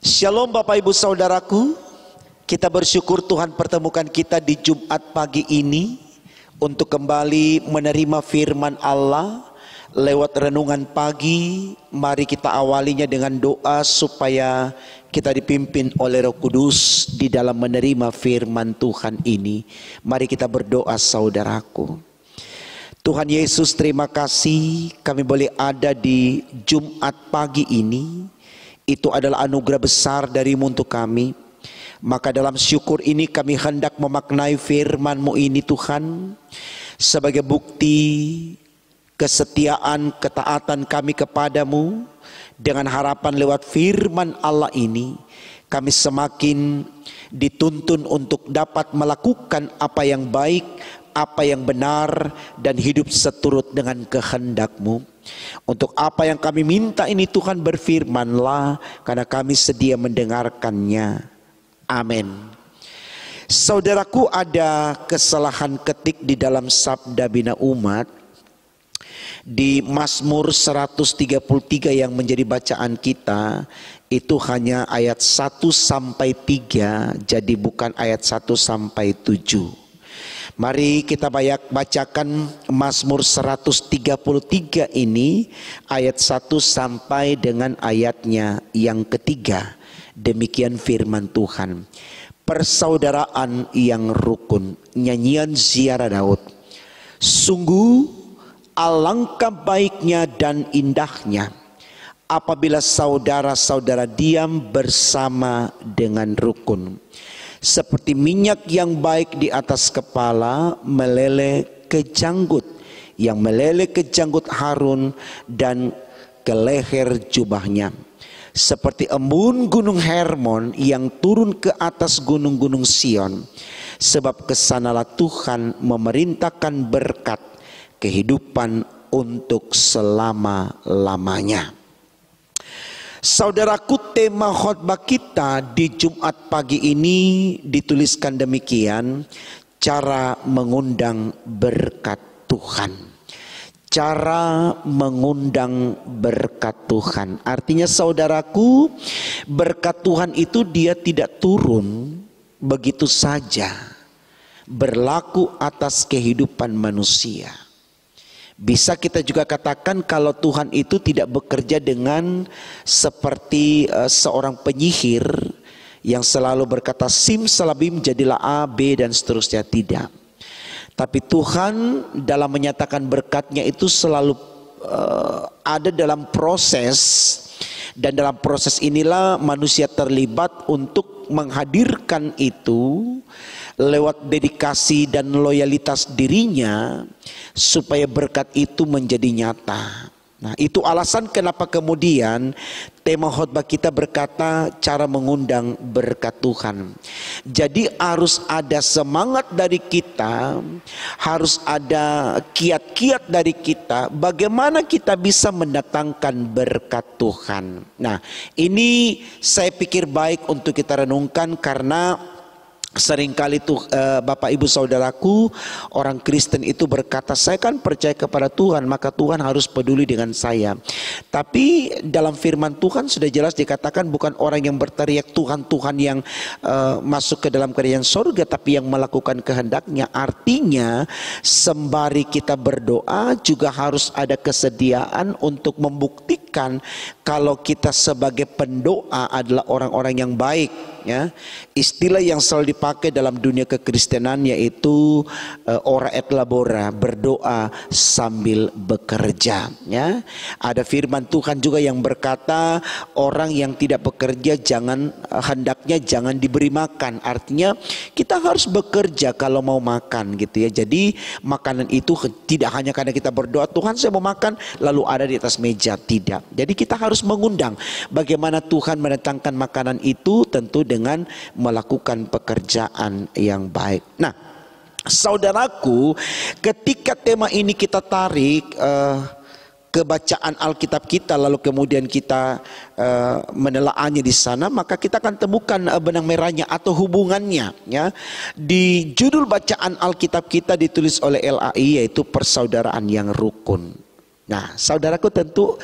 Shalom Bapak Ibu Saudaraku, kita bersyukur Tuhan pertemukan kita di Jumat pagi ini untuk kembali menerima firman Allah lewat renungan pagi. Mari kita awalinya dengan doa supaya kita dipimpin oleh Roh Kudus di dalam menerima firman Tuhan ini. Mari kita berdoa saudaraku. Tuhan Yesus, terima kasih kami boleh ada di Jumat pagi ini. Itu adalah anugerah besar dari-Mu untuk kami. Maka dalam syukur ini kami hendak memaknai firman-Mu ini Tuhan, sebagai bukti kesetiaan, ketaatan kami kepadamu. Dengan harapan lewat firman Allah ini, kami semakin dituntun untuk dapat melakukan apa yang baik, apa yang benar, dan hidup seturut dengan kehendak-Mu. Untuk apa yang kami minta ini Tuhan, berfirmanlah, karena kami sedia mendengarkannya. Amin. Saudaraku, ada kesalahan ketik di dalam Sabda Bina Umat di Mazmur 133 yang menjadi bacaan kita. Itu hanya ayat 1 sampai 3, jadi bukan ayat 1 sampai 7. Mari kita bacakan Mazmur 133 ini ayat 1 sampai dengan ayatnya yang ketiga. Demikian firman Tuhan. Persaudaraan yang rukun, nyanyian ziarah Daud. Sungguh alangkah baiknya dan indahnya apabila saudara-saudara diam bersama dengan rukun. Seperti minyak yang baik di atas kepala meleleh ke janggut, yang meleleh ke janggut Harun dan ke leher jubahnya. Seperti embun gunung Hermon yang turun ke atas gunung-gunung Sion. Sebab kesanalah Tuhan memerintahkan berkat kehidupan untuk selama-lamanya. Saudaraku, tema khotbah kita di Jumat pagi ini dituliskan demikian: cara mengundang berkat Tuhan. Cara mengundang berkat Tuhan. Artinya saudaraku, berkat Tuhan itu dia tidak turun begitu saja, berlaku atas kehidupan manusia. Bisa kita juga katakan kalau Tuhan itu tidak bekerja dengan seperti seorang penyihir yang selalu berkata simsalabim jadilah A, B dan seterusnya, tidak. Tapi Tuhan dalam menyatakan berkatnya itu selalu ada dalam proses, dan dalam proses inilah manusia terlibat untuk menghadirkan itu lewat dedikasi dan loyalitas dirinya supaya berkat itu menjadi nyata. Nah, itu alasan kenapa kemudian tema khotbah kita berkata cara mengundang berkat Tuhan. Jadi harus ada semangat dari kita, harus ada kiat-kiat dari kita bagaimana kita bisa mendatangkan berkat Tuhan. Nah, ini saya pikir baik untuk kita renungkan, karena seringkali tuh Bapak Ibu Saudaraku, orang Kristen itu berkata saya kan percaya kepada Tuhan maka Tuhan harus peduli dengan saya. Tapi dalam firman Tuhan sudah jelas dikatakan bukan orang yang berteriak Tuhan Tuhan yang masuk ke dalam kerajaan surga, tapi yang melakukan kehendaknya. Artinya sembari kita berdoa juga harus ada kesediaan untuk membuktikan kalau kita sebagai pendoa adalah orang-orang yang baik. Ya, istilah yang selalu dipakai dalam dunia kekristenan yaitu ora et labora, berdoa sambil bekerja. Ya, ada firman Tuhan juga yang berkata orang yang tidak bekerja hendaknya jangan diberi makan. Artinya kita harus bekerja kalau mau makan gitu ya. Jadi makanan itu tidak hanya karena kita berdoa Tuhan saya mau makan lalu ada di atas meja, tidak. Jadi kita harus mengundang bagaimana Tuhan mendatangkan makanan itu, tentu dengan melakukan pekerjaan yang baik. Nah, saudaraku, ketika tema ini kita tarik ke bacaan Alkitab kita, lalu kemudian kita menelaahnya di sana, maka kita akan temukan benang merahnya atau hubungannya. Ya, di judul bacaan Alkitab kita ditulis oleh LAI yaitu persaudaraan yang rukun. Nah, saudaraku, tentu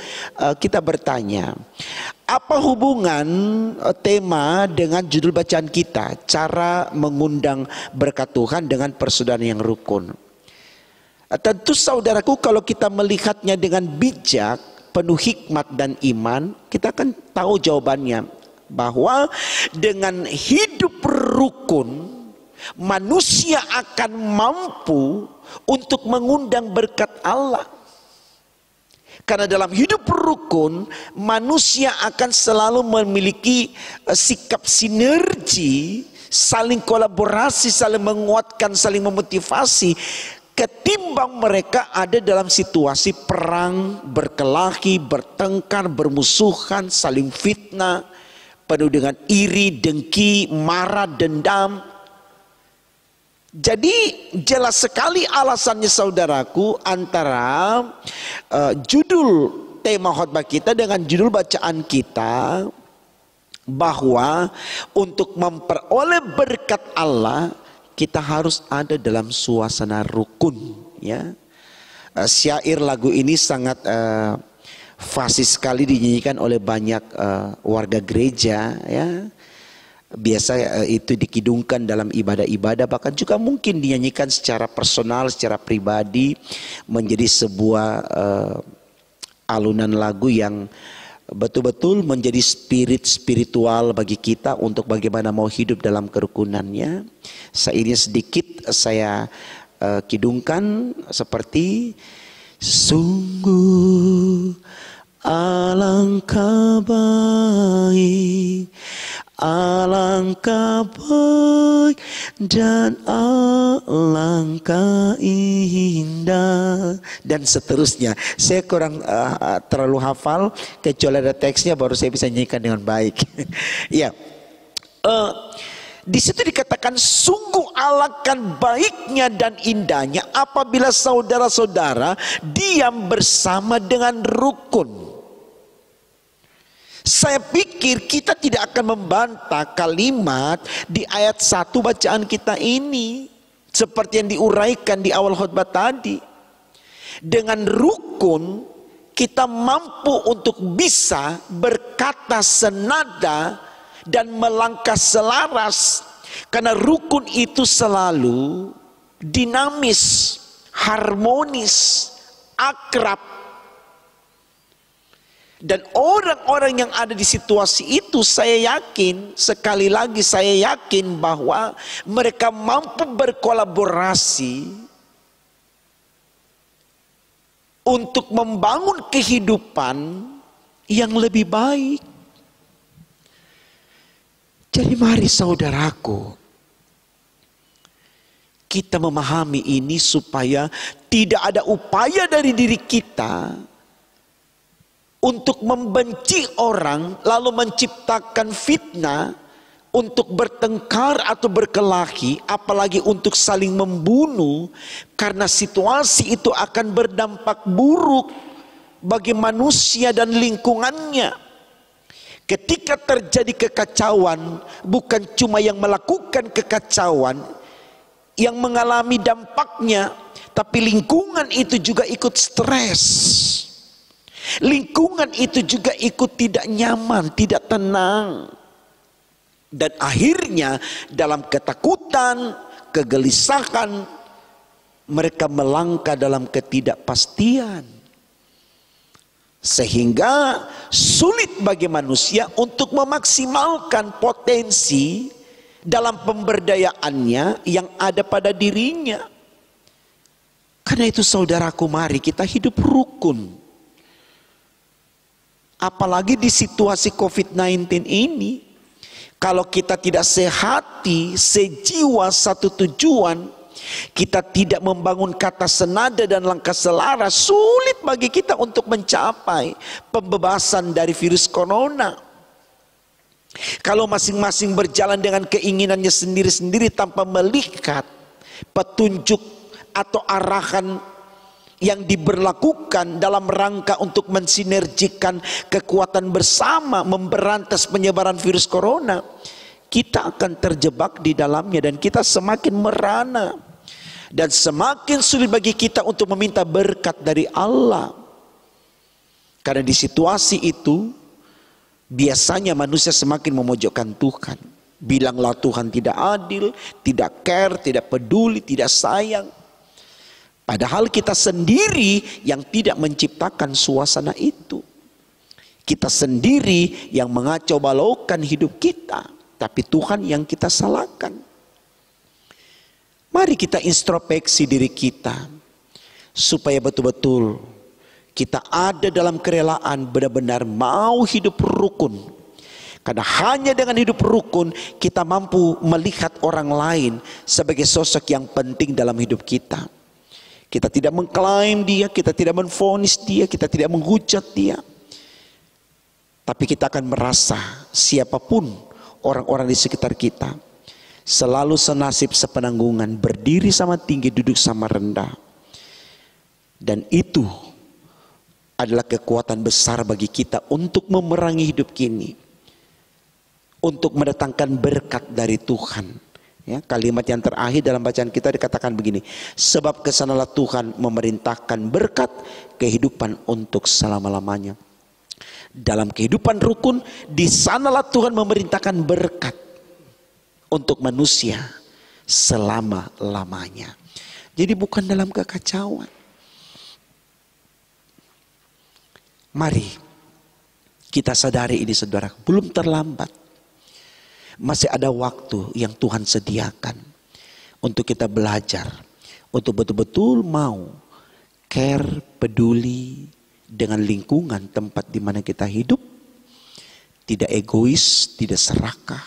kita bertanya, apa hubungan tema dengan judul bacaan kita, cara mengundang berkat Tuhan dengan persaudaraan yang rukun? Tentu saudaraku, kalau kita melihatnya dengan bijak, penuh hikmat dan iman, kita akan tahu jawabannya, bahwa dengan hidup rukun manusia akan mampu untuk mengundang berkat Allah. Karena dalam hidup rukun manusia akan selalu memiliki sikap sinergi, saling kolaborasi, saling menguatkan, saling memotivasi, ketimbang mereka ada dalam situasi perang, berkelahi, bertengkar, bermusuhan, saling fitnah, penuh dengan iri, dengki, marah, dendam. Jadi jelas sekali alasannya saudaraku antara judul tema khotbah kita dengan judul bacaan kita, bahwa untuk memperoleh berkat Allah kita harus ada dalam suasana rukun, ya. Syair lagu ini sangat fasih sekali dinyanyikan oleh banyak warga gereja, ya. Biasa itu dikidungkan dalam ibadah-ibadah, bahkan juga mungkin dinyanyikan secara personal, secara pribadi, menjadi sebuah alunan lagu yang betul-betul menjadi spiritual bagi kita untuk bagaimana mau hidup dalam kerukunannya. Syairnya sedikit saya kidungkan seperti: sungguh alangkah baik, alangkah baik dan alangkah indah, dan seterusnya. Saya kurang terlalu hafal, kecuali ada teksnya baru saya bisa nyanyikan dengan baik. Ya, di situ dikatakan sungguh alangkah baiknya dan indahnya apabila saudara-saudara diam bersama dengan rukun. Saya pikir kita tidak akan membantah kalimat di ayat 1 bacaan kita ini, seperti yang diuraikan di awal khotbah tadi. Dengan rukun kita mampu untuk bisa berkata senada dan melangkah selaras, karena rukun itu selalu dinamis, harmonis, akrab. Dan orang-orang yang ada di situasi itu, saya yakin, sekali lagi saya yakin bahwa mereka mampu berkolaborasi untuk membangun kehidupan yang lebih baik. Jadi mari saudaraku, kita memahami ini supaya tidak ada upaya dari diri kita untuk membenci orang lalu menciptakan fitnah, untuk bertengkar atau berkelahi, apalagi untuk saling membunuh, karena situasi itu akan berdampak buruk bagi manusia dan lingkungannya. Ketika terjadi kekacauan, bukan cuma yang melakukan kekacauan yang mengalami dampaknya, tapi lingkungan itu juga ikut stres. Lingkungan itu juga ikut tidak nyaman, tidak tenang. Dan akhirnya dalam ketakutan, kegelisahan, mereka melangkah dalam ketidakpastian. Sehingga sulit bagi manusia untuk memaksimalkan potensi dalam pemberdayaannya yang ada pada dirinya. Karena itu saudaraku, mari kita hidup rukun. Apalagi di situasi COVID-19 ini, kalau kita tidak sehati, sejiwa, satu tujuan, kita tidak membangun kata senada dan langkah selaras, sulit bagi kita untuk mencapai pembebasan dari virus corona. Kalau masing-masing berjalan dengan keinginannya sendiri-sendiri tanpa melihat petunjuk atau arahan yang diberlakukan dalam rangka untuk mensinergikan kekuatan bersama memberantas penyebaran virus corona, kita akan terjebak di dalamnya dan kita semakin merana dan semakin sulit bagi kita untuk meminta berkat dari Allah. Karena di situasi itu biasanya manusia semakin memojokkan Tuhan. Bilanglah Tuhan tidak adil, tidak care, tidak peduli, tidak sayang. Padahal kita sendiri yang tidak menciptakan suasana itu. Kita sendiri yang mengacau balaukan hidup kita. Tapi Tuhan yang kita salahkan. Mari kita introspeksi diri kita. Supaya betul-betul kita ada dalam kerelaan benar-benar mau hidup rukun. Karena hanya dengan hidup rukun kita mampu melihat orang lain sebagai sosok yang penting dalam hidup kita. Kita tidak mengklaim dia, kita tidak menvonis dia, kita tidak menghujat dia. Tapi kita akan merasa siapapun orang-orang di sekitar kita selalu senasib sepenanggungan, berdiri sama tinggi, duduk sama rendah. Dan itu adalah kekuatan besar bagi kita untuk memerangi hidup kini. Untuk mendatangkan berkat dari Tuhan. Ya, kalimat yang terakhir dalam bacaan kita dikatakan begini. Sebab kesanalah Tuhan memerintahkan berkat kehidupan untuk selama-lamanya. Dalam kehidupan rukun, di sanalah Tuhan memerintahkan berkat untuk manusia selama-lamanya. Jadi bukan dalam kekacauan. Mari kita sadari ini saudara, belum terlambat. Masih ada waktu yang Tuhan sediakan untuk kita belajar, untuk betul-betul mau care, peduli dengan lingkungan tempat di mana kita hidup, tidak egois, tidak serakah,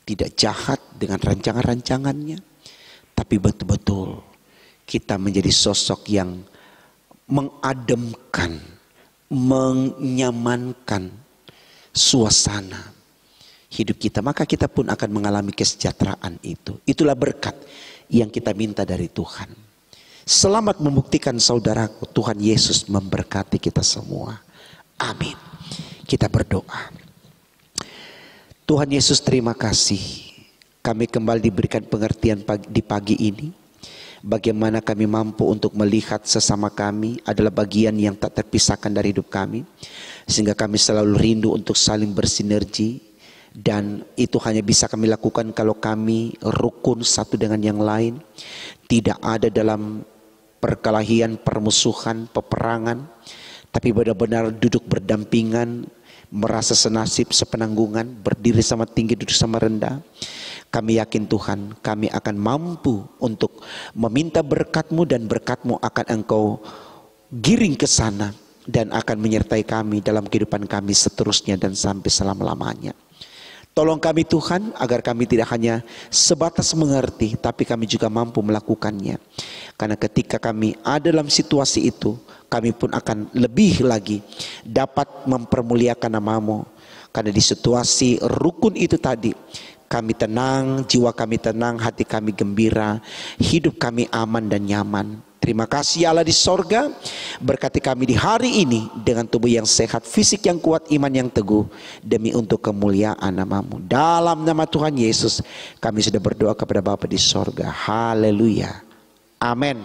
tidak jahat dengan rancangan-rancangannya, tapi betul-betul kita menjadi sosok yang mengademkan, menyamankan suasana hidup kita, maka kita pun akan mengalami kesejahteraan itu. Itulah berkat yang kita minta dari Tuhan. Selamat membuktikan saudaraku, Tuhan Yesus memberkati kita semua. Amin. Kita berdoa. Tuhan Yesus, terima kasih. Kami kembali diberikan pengertian di pagi ini. Bagaimana kami mampu untuk melihat sesama kami adalah bagian yang tak terpisahkan dari hidup kami. Sehingga kami selalu rindu untuk saling bersinergi. Dan itu hanya bisa kami lakukan kalau kami rukun satu dengan yang lain. Tidak ada dalam perkelahian, permusuhan, peperangan. Tapi benar-benar duduk berdampingan, merasa senasib, sepenanggungan, berdiri sama tinggi, duduk sama rendah. Kami yakin Tuhan, kami akan mampu untuk meminta berkat-Mu dan berkat-Mu akan Engkau giring ke sana. Dan akan menyertai kami dalam kehidupan kami seterusnya dan sampai selama-lamanya. Tolong kami Tuhan agar kami tidak hanya sebatas mengerti, tapi kami juga mampu melakukannya. Karena ketika kami ada dalam situasi itu, kami pun akan lebih lagi dapat mempermuliakan nama-Mu. Karena di situasi rukun itu tadi, kami tenang, jiwa kami tenang, hati kami gembira, hidup kami aman dan nyaman. Terima kasih Allah di sorga, berkati kami di hari ini dengan tubuh yang sehat, fisik yang kuat, iman yang teguh, demi untuk kemuliaan nama-Mu. Dalam nama Tuhan Yesus kami sudah berdoa kepada Bapa di sorga. Haleluya. Amin.